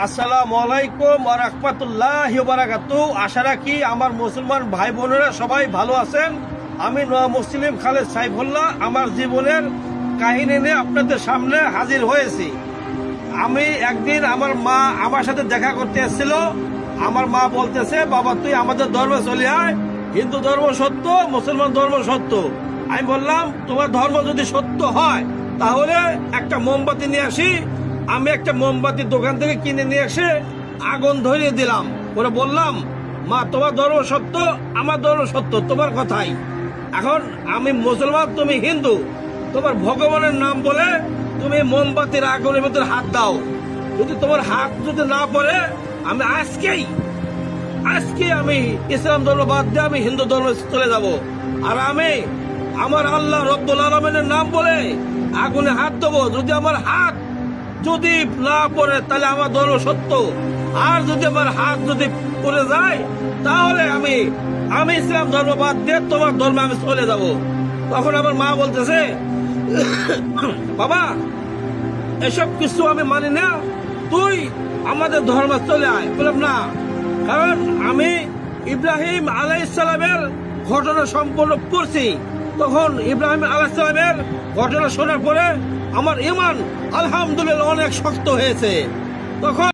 আসসালামু আলাইকুম ওয়া রাহমাতুল্লাহি ওয়া বারাকাতুহু। আশা রাখি আমার মুসলমান ভাই বোনেরা সবাই ভালো আছেন। আমি নয়া মুসলিম খালেদ সাইফুল্লাহ আমার জীবনের কাহিনী নিয়ে আপনাদের সামনে হাজির হয়েছি। আমি একদিন আমার মা আমার সাথে দেখা করতে এসেছিল। আমার মা বলতেছে, বাবা তুই আমাদের ধর্মে চলে আয়, হিন্দু ধর্ম সত্য, মুসলমান ধর্ম সত্য। আমি বললাম তোমার ধর্ম যদি সত্য হয় তাহলে একটা মোমবাতি নিয়ে আসি। আমি একটা মোমবাতির দোকান থেকে কিনে নিয়ে এসে আগুন ধরিয়ে দিলাম। পরে বললাম, মা তোমার ধর্ম সত্য, আমার ধর্ম সত্য, তোমার কথাই। এখন আমি মুসলমান, তুমি হিন্দু, তোমার ভগবানের নাম বলে তুমি মোমবাতির আগুনের ভিতরে হাত দাও। যদি তোমার হাত যদি না পড়ে আমি আজকে আমি ইসলাম ধর্ম বাদ দিয়ে আমি হিন্দু ধর্মে চলে যাব। আর আমি আমার আল্লাহ রব্বুল আলামিনের নাম বলে আগুনে হাত দেবো। যদি আমার হাত যদি না পড়ে তাহলে আমার ধর্ম সত্য, আর যদি আমার হাত যদি পড়ে যায় তাহলে আমি ইসলাম ধর্ম বাদ দিয়ে তোমার ধর্মে আমি চলে যাব। তখন আমার মা বলতেছে, বাবা এসব কিছু আমি মানি না, তুই আমাদের ধর্মে চলে আয়। বললাম না, কারণ আমি ইব্রাহিম আলাইহিস সালামের ঘটনা সম্পূর্ণ পড়ছি। তখন ইব্রাহিম আলাইহিস সালামের ঘটনা শোনার পরে আমার ঈমান আলহামদুলিল্লাহ অনেক শক্ত হয়েছে। তখন